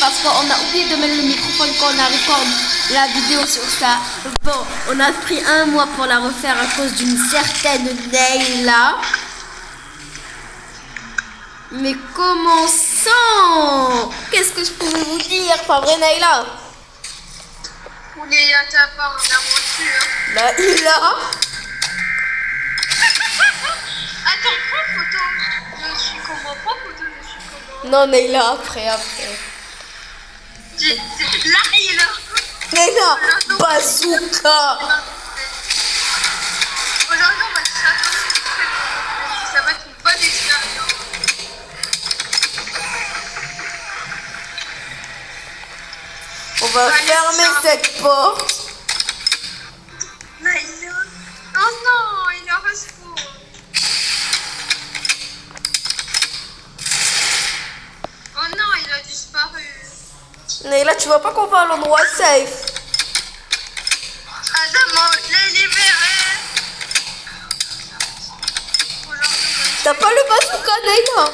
parce qu'on a oublié de mettre le microphone quand on a recordé la vidéo sur ça. Bon, on a pris un mois pour la refaire à cause d'une certaine Neyla. Mais comment ça? Qu'est-ce que je pouvais vous dire? Pas vrai, Neyla? On est à ta part en aventure. Neyla? Attends, prends photo. Je suis comment? Prends photo, je suis comment? Non, Neyla, après. Là, il a. Neyla, bazooka. Aujourd'hui, on va se faire. Ça va être une bonne expérience. On va fermer cette porte. Là, il a. Oh non, il a respawn. Oh non, il a disparu. Neyla, tu vois pas qu'on va à l'endroit safe? Adam, je l'ai libéré. T'as pas le bazooka, Neyla?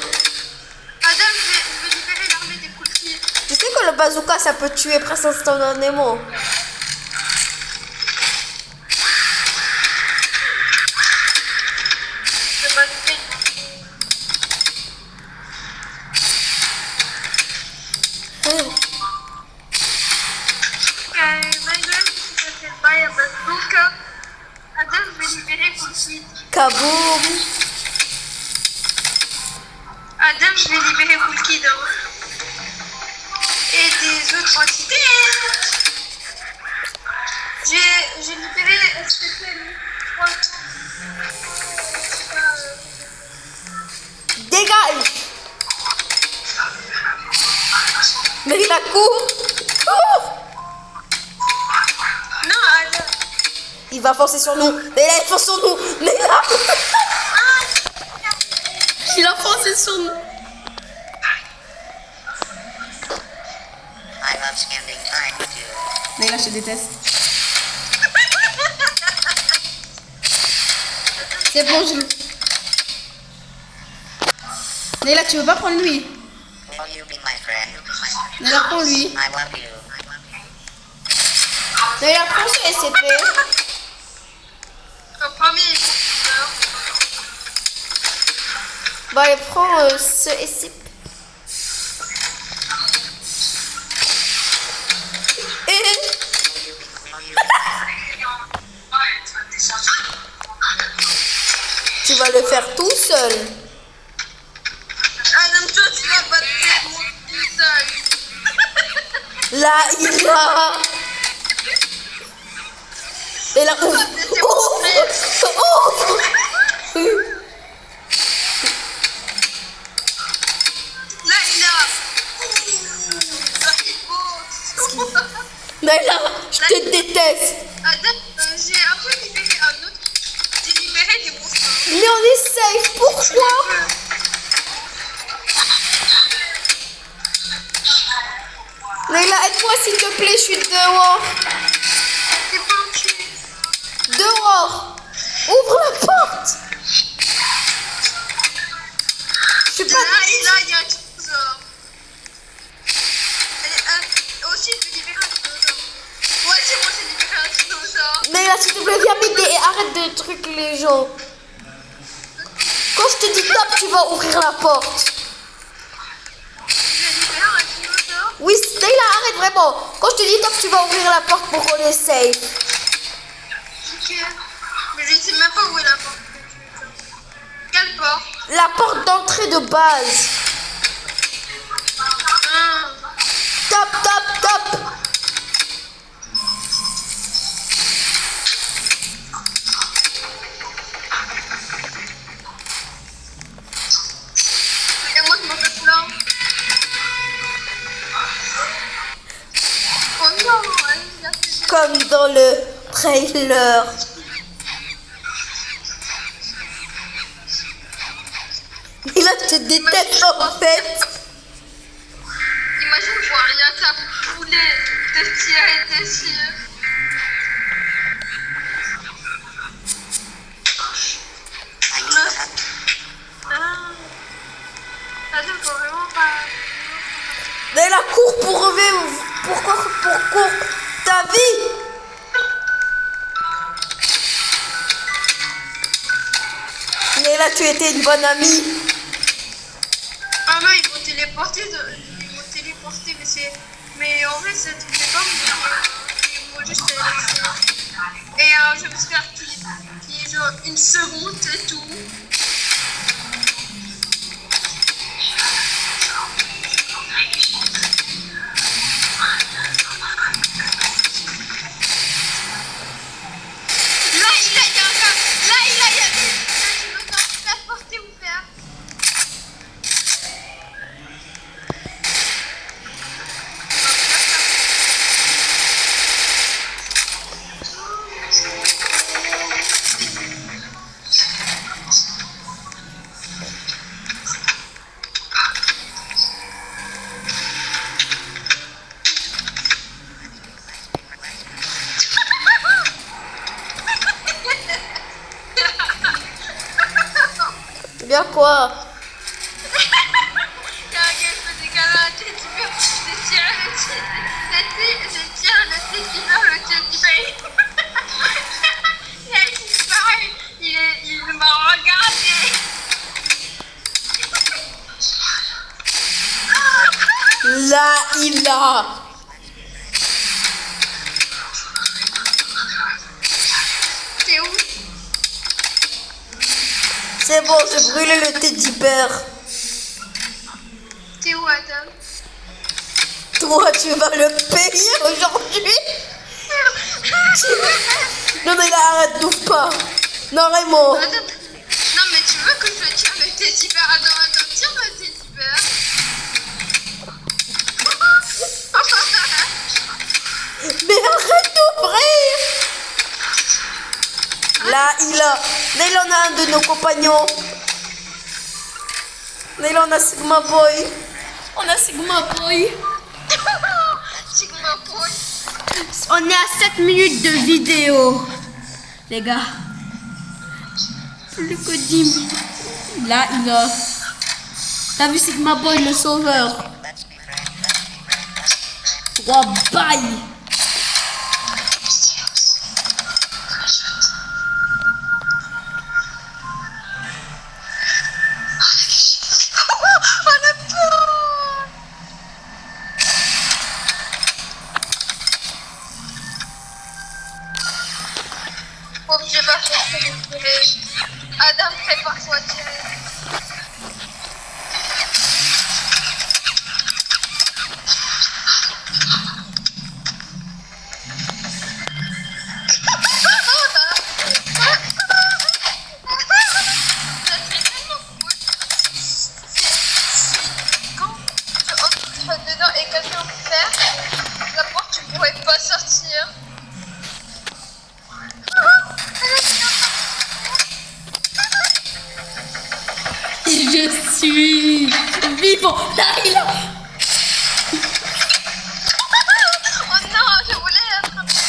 Adam, je vais libérer l'armée des cookies. Tu sais que le bazooka, ça peut tuer presque instantanément. Le bazooka, il bazooka. Adam, je vais libérer cookies. Kaboom. Adam, je vais libérer Coolkid. Et des autres entités. J'ai libéré SPP, je crois. Dégage. Neyla, cours. Cours. Non, Adam. Il va foncer sur nous. Neyla, il fonce sur nous. Neyla. Il a foncé sur nous. I love spending time with you. Neyla, je te déteste. C'est bon, je... Neyla, tu veux pas prendre lui? Will you be my friend? Neyla, prends lui. I love you. Neyla, prends ce SCP. En premier, il faut qu'il meure. Bah, allez, prends ce SCP. Tu vas le faire tout seul. Adam, toi, tu vas battre mon tout seul. Là, il va. Et là, ouvre. Ouvre. Là, il a. Neyla, je te déteste. Adam, j'ai un peu libéré un autre. J'ai libéré des monstres. Mais on est safe. Pourquoi? Neyla, aide-moi s'il te plaît, je suis dehors. T'es pas un tué. Dehors. Ouvre la porte. Je suis pas... Là, il y a un dinosaure. Aussi, je vais libérer un dinosaure. Ouais, c'est bon, j'ai libéré un dinosaure. Neyla, s'il te plaît, viens m'aider et arrête de truquer les gens. Quand je te dis top, tu vas ouvrir la porte. J'ai libéré un dinosaure. Oui, Neyla, arrête vraiment. Quand je te dis top, tu vas ouvrir la porte pour qu'on est safe. Ok. Mais je sais même pas où est la porte. Quelle porte? La porte d'entrée de base. Top, top, top. Et moi, je m'en fais plein. Oh non, il a fait... Comme dans le trailer. Il a te déteste en fait. Imagine voir rien t'as foulé, te tirer dessus. Ah. Attends, faut vraiment pas... Nayla, cours pour revivre. Pour cours ta vie. Nayla, tu étais une bonne amie. Ah non, ils vont téléporter, mais en vrai, ça te fait pas ils vont juste laisser. Et j'espère qu'il y a genre une seconde et tout. Bien quoi? Il m'a regardé. Là, il a. T'es où? C'est bon, j'ai brûlé le teddy bear. T'es où, Adam? Toi, tu vas le payer aujourd'hui. Non, mais là, arrête, d'ouvre pas. Non, Raymond. Adam, non, mais tu veux que je tire le teddy bear? Attends, tire le teddy bear. Mais arrête d'ouvrir. Là, il a. Là, on a un de nos compagnons. Là, on a Sigma Boy. On a Sigma Boy. Sigma Boy. On est à 7 minutes de vidéo. Les gars. Plus que 10 minutes. Là, il a. T'as vu Sigma Boy, le sauveur? Oh, bye. Oh, j'ai pas fait de tirer. Adam, prépare-toi à tirer. Ça serait tellement cool. Quand tu entres dedans et quelqu'un ferme la porte, tu pourrais pas sortir. Je suis vivant. Là, il a. Oh non, je voulais l'attraper.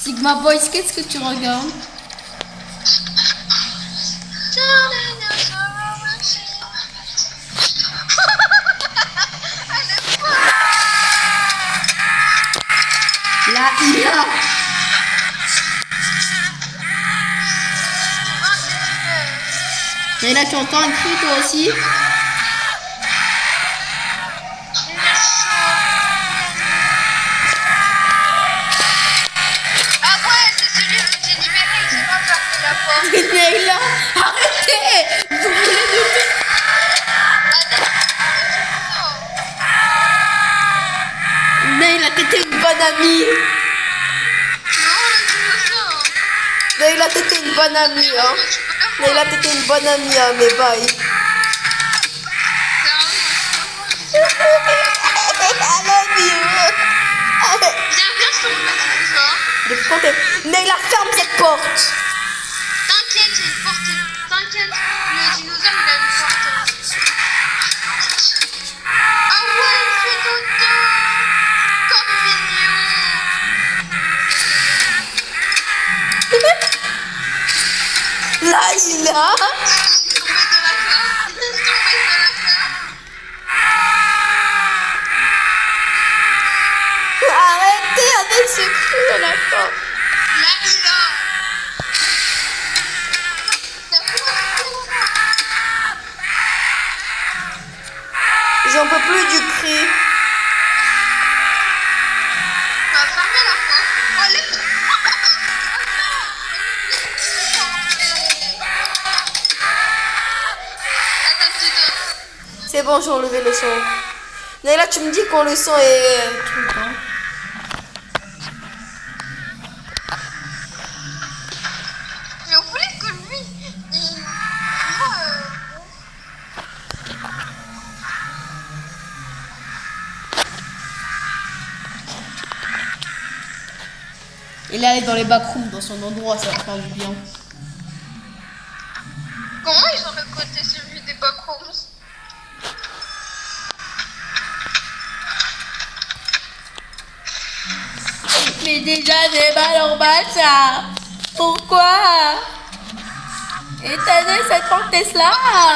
Sigma Boy, qu'est-ce que tu regardes? Là, il a. Et là, tu entends un cri, toi aussi? Ah ouais, c'est celui que j'ai libéré, j'ai pas fermé la porte. Nayla, arrêtez! Vous voulez nous tuer? Nayla, t'étais une bonne amie. Nayla, t'étais une bonne amie, hein. Nayla, t'étais une bonne amie, hein, mais bye. I love you. Viens, je te remets Depuis quand Nayla, ferme cette porte. T'inquiète, il y a une porte. T'inquiète, le dinosaure il a une porte. Ah ouais, il fait dodo. Comme mignon. Là, il a. Je suis tombée de la corde. Je suis tombée de la corde. la fin. Là, il a. J'en peux plus du cri. On va fermer la porte. Allez. Attends, petit peu. C'est bon, j'ai enlevé le son. Naila, tu me dis quand le son est... truc, hein. Je voulais que lui, il... Il est allé dans les backrooms, dans son endroit, ça va faire du bien. Comment ils ont recruté celui des backrooms? Mais déjà des balles en ça. Pourquoi? Éteindre cette porte Tesla.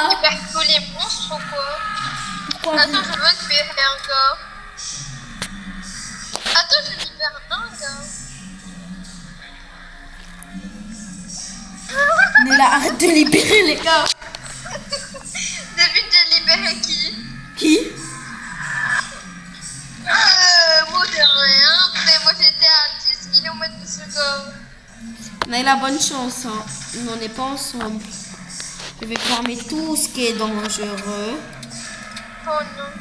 Libère tous les monstres ou quoi? Pourquoi Attends, je veux libérer un gars. Attends, je libère un gars. Naila, arrête de libérer les gars. David, j'ai libéré qui? Qui? Moi de rien. Mais moi j'étais à 10 km de seconde. Naila, bonne chance, hein. On n'est pas ensemble. Je vais fermer tout ce qui est dangereux. Oh non.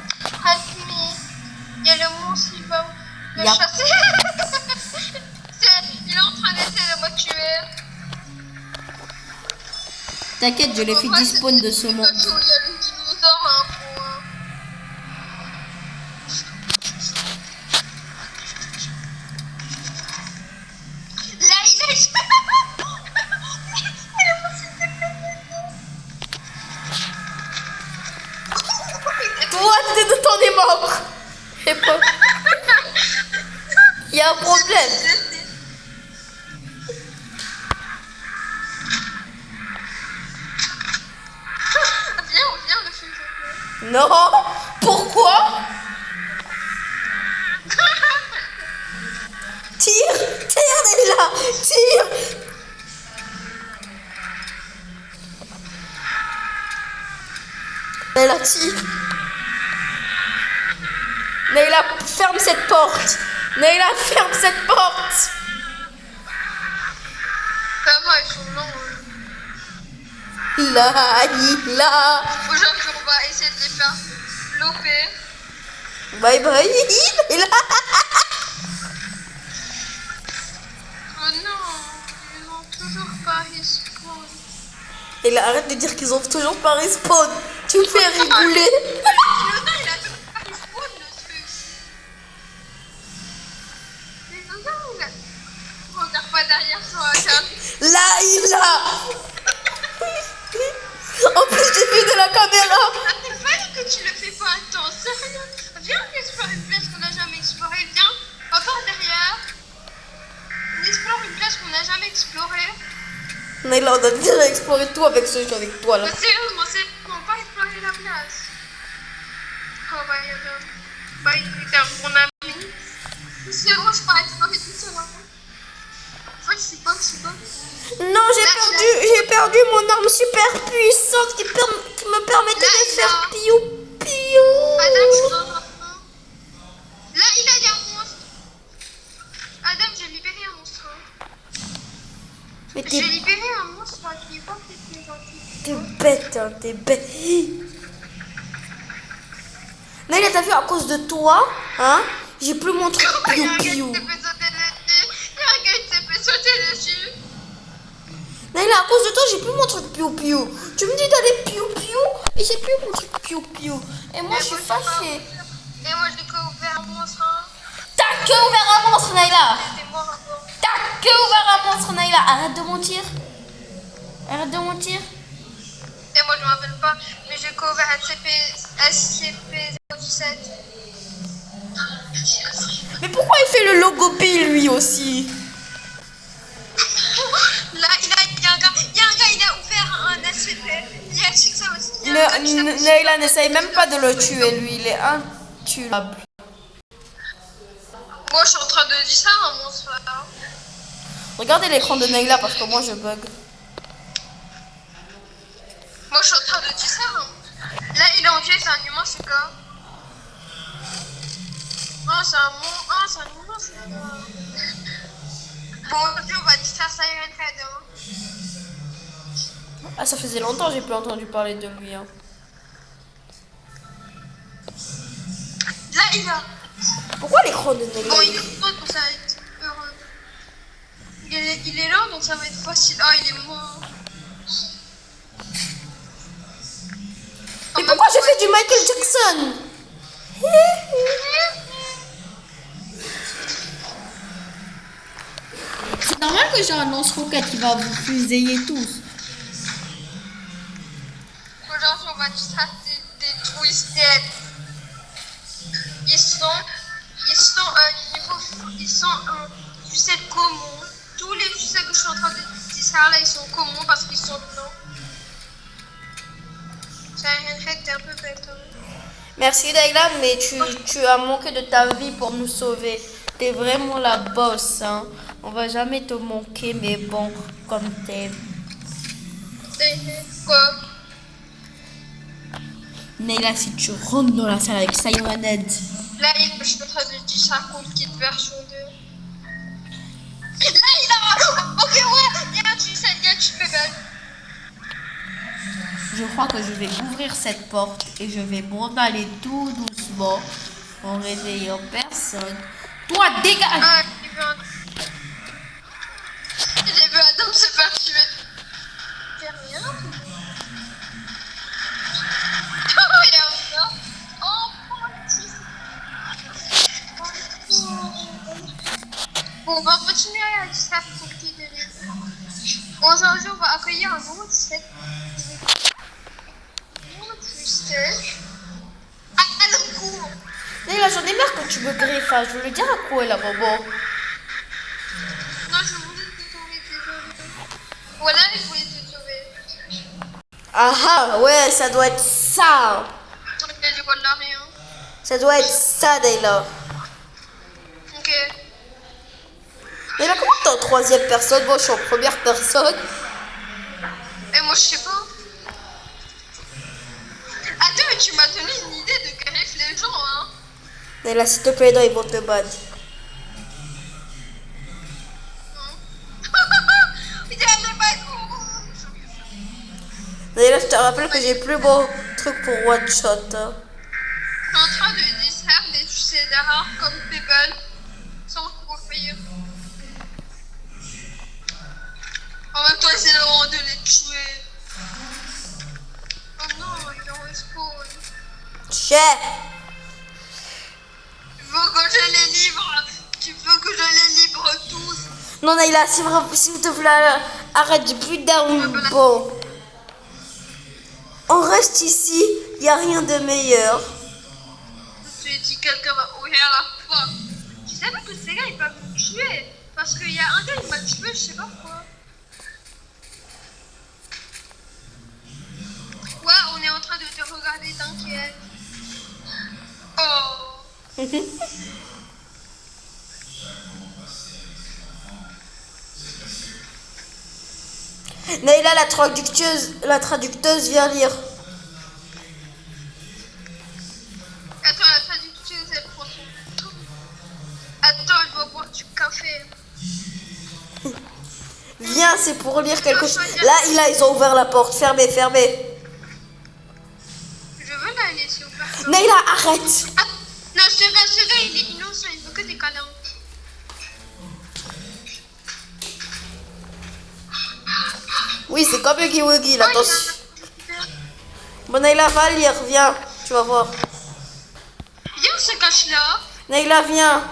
Help me. Il y a le monstre, il va me Yep. chasser. Il est en train d'essayer de me tuer. T'inquiète, je l'ai fait despawn de ce monde. Il y a le dinosaure à un point. Là, il est... Toi, t'es de ton est mort. Et pas... Il y a un problème. Viens, le fusil. Non. Pourquoi? Tire, Naila, tire. Naila, tire. Naila, ferme cette porte. Naila, ferme cette porte. Ça va, ils sont longs. Là. Aujourd'hui, on va essayer de les faire loper. Bye bye. Naila. Oh non, ils ont toujours pas respawn. Naila, arrête de dire qu'ils ont toujours pas respawn. Tu me fais rigoler. Yoda, il a toujours pas respawn, le truc. Mais Yoda, il a... Regarde pas derrière toi, regarde. Là. En plus, j'ai vu de la caméra. Il fallait que tu le fais pas, attends, sérieux. Viens, on explore une place qu'on n'a jamais explorée. Viens, on va par derrière. On explore une place qu'on n'a jamais explorée. Naila, on a déjà exploré tout avec ce jeu avec toi là. Mais sérieusement, c'est bon, on va explorer la place. Oh, bah, il y a bien. Bah, il est mon ami. C'est bon, je peux explorer tout seul. Hein. En fait, je suis bonne. Non, j'ai perdu mon arme super puissante qui me permettait de faire piou. Adam, je dois avoir un. Là, il a un monstre. Adam, j'ai libéré un monstre. Mais J'ai libéré un monstre qui est pas très gentil. t'es bête, hein, t'es bête. Naila, t'as vu à cause de toi, hein, j'ai plus mon truc Il y a un gars qui piou. s'est fait sauter dessus. Il y a un gars qui s'est fait sauter dessus. Naila, à cause de toi, j'ai plus mon truc piou. Tu me dis d'aller piou et j'ai plus mon truc piou. Et moi, je suis fâchée. Et moi, j'ai ouvert un monstre. Hein. T'as que ouvert un monstre, Naila. J'étais mort avant. T'as que ouvert un monstre, Naila. Arrête de mentir. Et moi, je me rappelle pas. Mais j'ai ouvert SCP-017. Mais pourquoi il fait le logo P lui aussi? Là, il y a un gars, il a ouvert un SCP. Il y a ça aussi. Il y a un gars qui s'appelle- Naila n'essaye même pas de le tuer, lui, il est intuable. Moi, je suis en train de dire ça à un monstre là. Regardez l'écran de Nayla parce que moi je bug. Moi, je suis en train de dire ça. Hein. Là, il est en pied, c'est un humain, c'est quoi? Ah, c'est un monstre. Ah, c'est un humain, c'est quoi? Bon, aujourd'hui, on va dire ça, ça Iron Head. Hein. Ah, ça faisait longtemps que j'ai plus entendu parler de lui. Hein. Là, il a. Pourquoi l'écran de Nayla Bon, il est là, donc ça va être heureux. Il est là, donc ça va être facile. Ah, il est mort. Mais pourquoi j'ai fait du Michael Jackson? C'est normal que j'ai un lance-roquette qui va vous fusiller tous. Aujourd'hui, on va dire ça, des Twisted. Ils sont tu sais, communs. Tous les succès que je suis en train de dire ça là, ils sont communs parce qu'ils sont blancs. Ça rien fait, t'es un peu bête. Hein. Merci Nayla, mais tu as manqué de ta vie pour nous sauver. T'es vraiment la boss, hein. On va jamais te manquer, mais bon, comme t'es. Quoi? Nayla, si tu rentres dans la salle avec Siren Head. Là, je suis en train de dire ça contre Kid version 2. Là, il a. Ok, ouais, il y a un succès, il y a un petit peu belle. Je crois que je vais ouvrir cette porte et je vais m'en aller tout doucement en réveillant personne. Toi, dégage! Ah, j'ai vu Adam se faire tuer. Fais rien. Oh, il y a un gars. Oh, bon, on va continuer à dire ça pour qu'il de Aujourd'hui, on va accueillir un nouveau set. Ah, le coup! Nayla, j'en ai marre que tu me griffes. Hein. Je veux le dire à quoi là, maman? Non, je voulais te sauver, désolé. Voilà, je voulais te sauver. Ah ah, ouais, ça doit être ça. Ok, je vois là rien. Ça doit être ça, Nayla. Ok. Nayla, comment t'es en troisième personne? Moi, je suis en première personne. Et moi, je sais pas. Attends, mais tu m'as donné une idée de griffe les gens, hein. Nayla, s'il te plaît, non, ils vont te battre. Il y a le bâton. Nayla, je te rappelle que j'ai plus beau truc pour one shot. Hein. Je suis en train de distraire des succès rares comme Pebble sans courir. En même temps, c'est le moment de les tuer. Oh non, ils ont respawn. Chef! Tu veux que je les livre? Tu veux que je les livre tous? Non, Nayla, s'il te plaît, arrête, j'ai plus d'armes. Bon. On reste ici, il n'y a rien de meilleur. Je lui ai dit quelqu'un va ouvrir la porte. Tu savais que ces gars ils peuvent me tuer? Parce qu'il y a un gars il m'a tué, je sais pas pourquoi. Ouais, on est en train de te regarder, t'inquiète. Oh. Nayla, la traducteuse vient lire. Attends, la traductrice elle prend son tout. Attends, elle va boire du café. Viens, c'est pour lire quelque chose. Là, ils ont ouvert la porte. Fermez, fermez. Je veux la laisser ouverte. Nayla, arrête. Ah, non, ce gars, il est innocent, il veut que des câlins. Oui, c'est comme Huggy Wuggy, là, Oh, attention. Bon, Nayla, va lire, viens. Tu vas voir. Viens, on se cache là. Nayla, viens.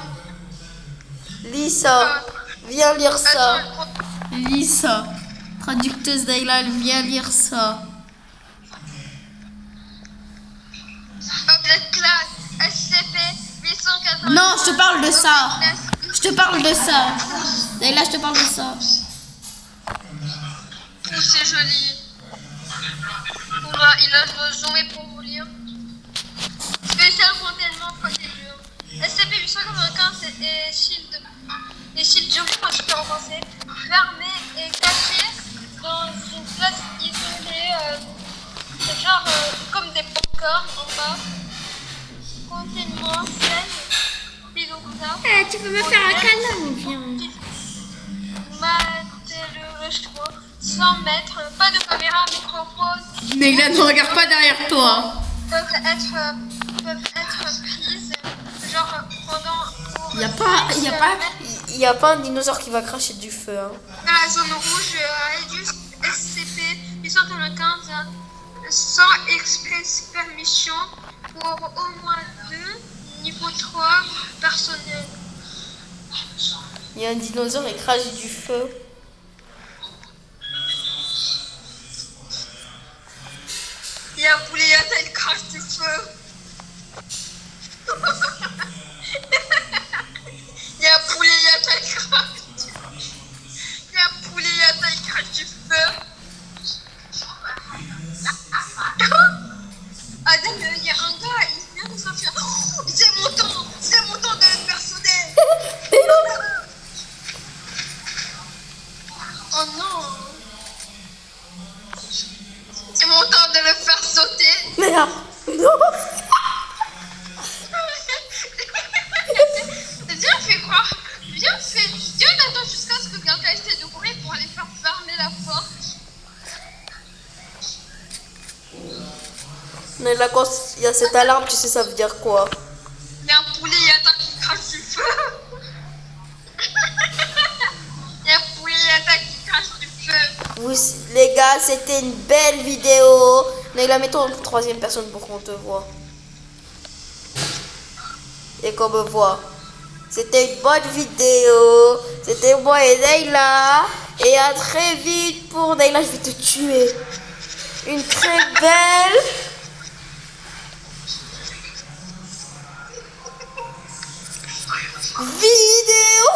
Lis ça. Viens lire ça. Attends, Lis ça. Traducteuse Nayla, elle vient lire ça. Object class, SCP 880. Non, je te parle de ça. Je te parle de ça. Nayla, je te parle de ça. Oh, c'est joli. Oula, il a zoomé pour vous lire. Spécial containment procédure. SCP-895 est style zombie quand j'étais en français, fermé et caché dans une place isolée, genre comme des popcorn en bas, contenant scène, puis donc ça. Eh, tu peux me faire un câlin, mon vieux. Matériaux, 100 mètres, pas de caméra, microphone. Neyla, ne regarde pas derrière toi. Peuvent être prises, genre pendant. Il y a pas un dinosaure qui va cracher du feu. Hein. Dans la zone rouge, réduce SCP 815 sans express permission pour au moins 2, niveau 3 personnel. Il y a un dinosaure qui crache du feu. Il y a un poulet à taille crache du feu. Il y a un poulet à taille crache du feu. Il y a un poulet à taille crache du feu. Ah d'ailleurs, il y a un gars, il vient de sortir. Oh, c'est mon temps de le faire sauter. Oh non. C'est mon temps de le faire sauter. Mais là, non. Viens, on attend jusqu'à ce que quelqu'un essaie de courir pour aller faire fermer la porte. Neyla, quand il y a cette alarme, tu sais ça veut dire quoi? Il y a un poulet yata qui crache du feu. Il y a un poulet yata qui crache du feu. Les gars, c'était une belle vidéo. Neyla, mets-toi en troisième personne pour qu'on te voit. Et qu'on me voit. C'était une bonne vidéo. C'était moi et Neyla. Et à très vite pour Neyla, je vais te tuer. Une très belle vidéo.